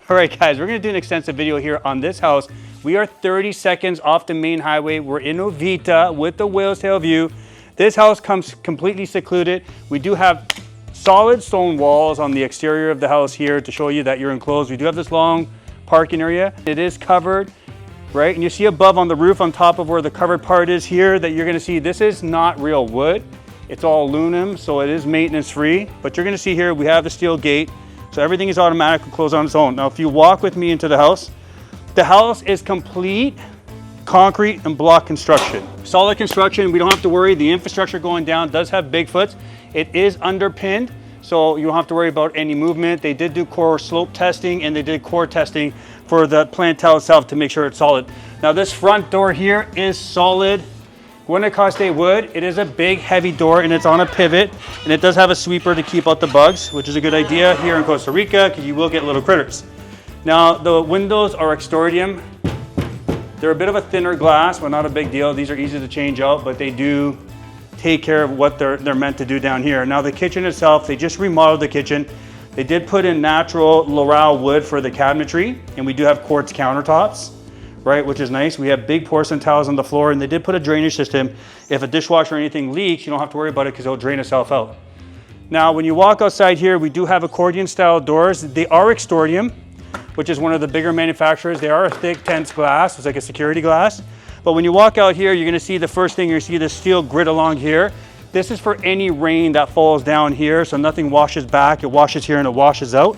All right, guys, we're gonna do an extensive video here on this house. We are 30 seconds off the main highway. We're in Ovita with the whale's tail view. This house comes completely secluded. We do have solid stone walls on the exterior of the house here to show you that you're enclosed. We do have this long parking area. It is covered, right? And you see above on the roof on top of where the covered part is here that you're gonna see this is not real wood. It's all aluminum, so it is maintenance free. But you're gonna see here, we have the steel gate. So everything is automatically closed on its own. Now, if you walk with me into the house is complete concrete and block construction. Solid construction, we don't have to worry. The infrastructure going down does have Bigfoots. It is underpinned, so you don't have to worry about any movement. They did do core slope testing and they did core testing for the plantel itself to make sure it's solid. Now, this front door here is solid Guanacaste wood. It is a big, heavy door and it's on a pivot, and it does have a sweeper to keep out the bugs, which is a good idea here in Costa Rica because you will get little critters. Now, the windows are Extordium. They're a bit of a thinner glass, but not a big deal. These are easy to change out, but they do take care of what they're meant to do down here. Now, the kitchen itself, they just remodeled the kitchen. They did put in natural Laurel wood for the cabinetry, and we do have quartz countertops, right, which is nice. We have big porcelain tiles on the floor, and they did put a drainage system. If a dishwasher or anything leaks, you don't have to worry about it because it'll drain itself out. Now, when you walk outside here, we do have accordion style doors. They are Extordium, which is one of the bigger manufacturers. They are a thick, tense glass. It's like a security glass. But when you walk out here, you're gonna see the first thing, you see the steel grid along here. This is for any rain that falls down here, so nothing washes back. It washes here and it washes out.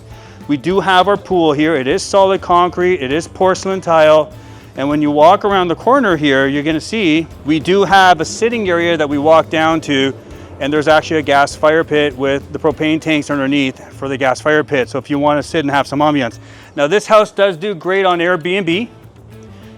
We do have our pool here. It is solid concrete. It is porcelain tile. And when you walk around the corner here, you're gonna see we do have a sitting area that we walk down to, and there's actually a gas fire pit with the propane tanks underneath for the gas fire pit. So if you wanna sit and have some ambiance. Now, this house does do great on Airbnb.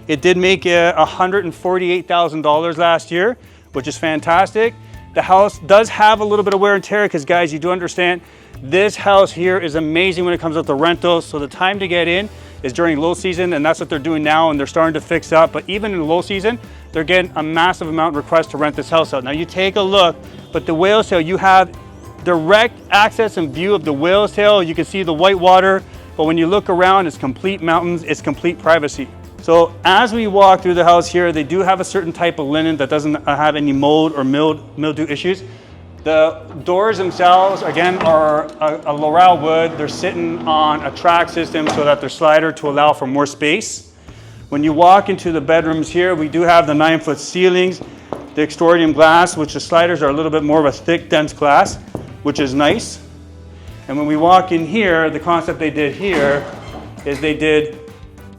It did make $148,000 last year, which is fantastic. The house does have a little bit of wear and tear because, guys, you do understand this house here is amazing when it comes up to rentals. So the time to get in is during low season, and that's what they're doing now, and they're starting to fix up. But even in low season, they're getting a massive amount of requests to rent this house out. Now, you take a look, but the whale's tail, you have direct access and view of the whale's tail. You can see the white water, but when you look around, it's complete mountains, it's complete privacy. So as we walk through the house here, they do have a certain type of linen that doesn't have any mold or mildew issues. The doors themselves, again, are a Laurel wood. They're sitting on a track system so that they're slider to allow for more space. When you walk into the bedrooms here, we do have the 9-foot ceilings, the Extordium glass, which the sliders are a little bit more of a thick, dense glass, which is nice. And when we walk in here, the concept they did here is they did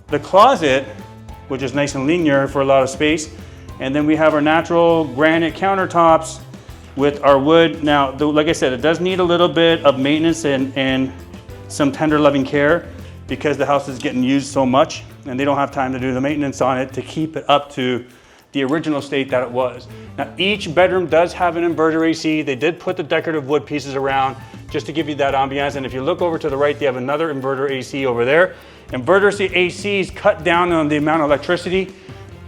the closet, which is nice and linear for a lot of space. And then we have our natural granite countertops with our wood. Now, like I said, it does need a little bit of maintenance and some tender loving care because the house is getting used so much and they don't have time to do the maintenance on it to keep it up to the original state that it was. Now, each bedroom does have an inverter AC. They did put the decorative wood pieces around just to give you that ambiance. And if you look over to the right, they have another inverter AC over there. Inverter ACs cut down on the amount of electricity.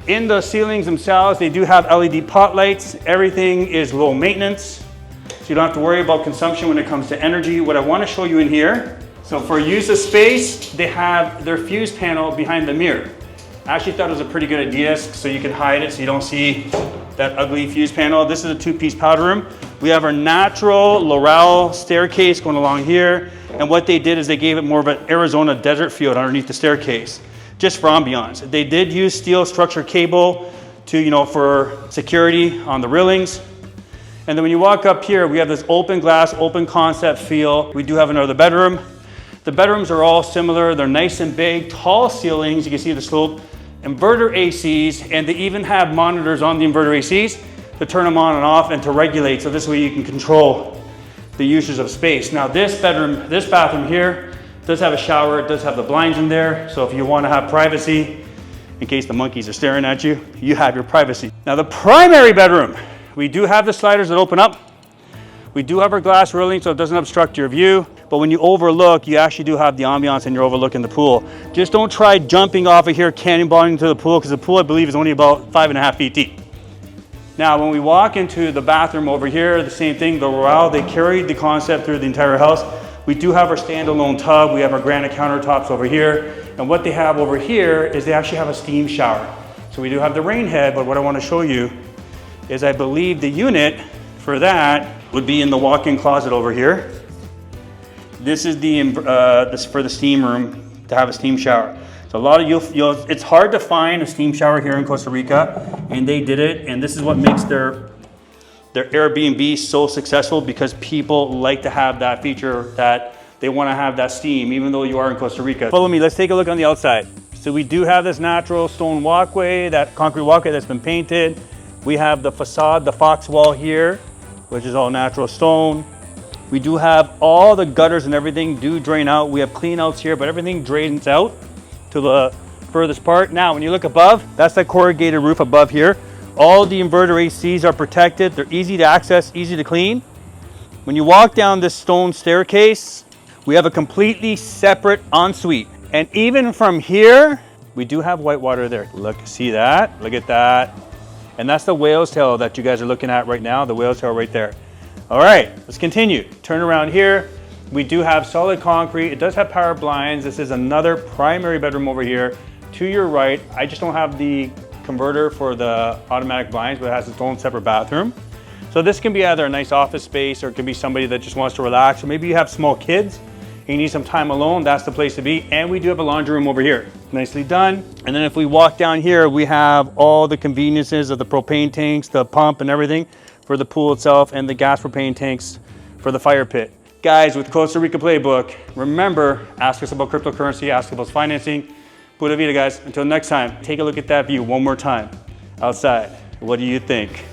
In the ceilings themselves, they do have LED pot lights. Everything is low maintenance, so you don't have to worry about consumption when it comes to energy. What I want to show you in here, so for use of space, they have their fuse panel behind the mirror. I actually thought it was a pretty good idea, so you can hide it so you don't see that ugly fuse panel. This is a 2-piece powder room. We have our natural Laurel staircase going along here, and what they did is they gave it more of an Arizona desert feel underneath the staircase, just for ambiance. They did use steel structured cable to, for security on the railings. And then when you walk up here, we have this open glass, open concept feel. We do have another bedroom. The bedrooms are all similar. They're nice and big, tall ceilings. You can see the slope, inverter ACs, and they even have monitors on the inverter ACs to turn them on and off and to regulate. So this way you can control the usage of space. Now, this bathroom here does have a shower. It does have the blinds in there. So if you want to have privacy, in case the monkeys are staring at you, you have your privacy. Now, the primary bedroom, we do have the sliders that open up. We do have our glass railing so it doesn't obstruct your view. But when you overlook, you actually do have the ambiance and you're overlooking the pool. Just don't try jumping off of here, cannonballing into the pool, because the pool, I believe, is only about 5.5 feet deep. Now, when we walk into the bathroom over here, the same thing, the Royale, they carried the concept through the entire house. We do have our standalone tub. We have our granite countertops over here. And what they have over here is they actually have a steam shower. So we do have the rain head, but what I want to show you is I believe the unit for that would be in the walk-in closet over here. This is this for the steam room to have a steam shower. So a lot of it's hard to find a steam shower here in Costa Rica, and they did it. And this is what makes their Airbnb so successful, because people like to have that feature, that they want to have that steam, even though you are in Costa Rica. Follow me, let's take a look on the outside. So we do have this natural stone walkway, that concrete walkway that's been painted. We have the facade, the fox wall here, which is all natural stone. We do have all the gutters and everything do drain out. We have clean outs here, but everything drains out to the furthest part. Now, when you look above, that's the corrugated roof above here. All the inverter ACs are protected. They're easy to access, easy to clean. When you walk down this stone staircase, we have a completely separate ensuite. And even from here, we do have white water there. Look, see that? Look at that. And that's the whale's tail that you guys are looking at right now, the whale's tail right there. All right, let's continue. Turn around here. We do have solid concrete. It does have power blinds. This is another primary bedroom over here. To your right, I just don't have the converter for the automatic blinds, but it has its own separate bathroom. So this can be either a nice office space, or it can be somebody that just wants to relax, or maybe you have small kids and you need some time alone. That's the place to be. And we do have a laundry room over here. Nicely done. And then if we walk down here, we have all the conveniences of the propane tanks, the pump and everything for the pool itself, and the gas propane tanks for the fire pit. Guys, with Costa Rica Playbook, remember, ask us about cryptocurrency, ask about financing. Pura vida, guys. Until next time, take a look at that view one more time outside. What do you think?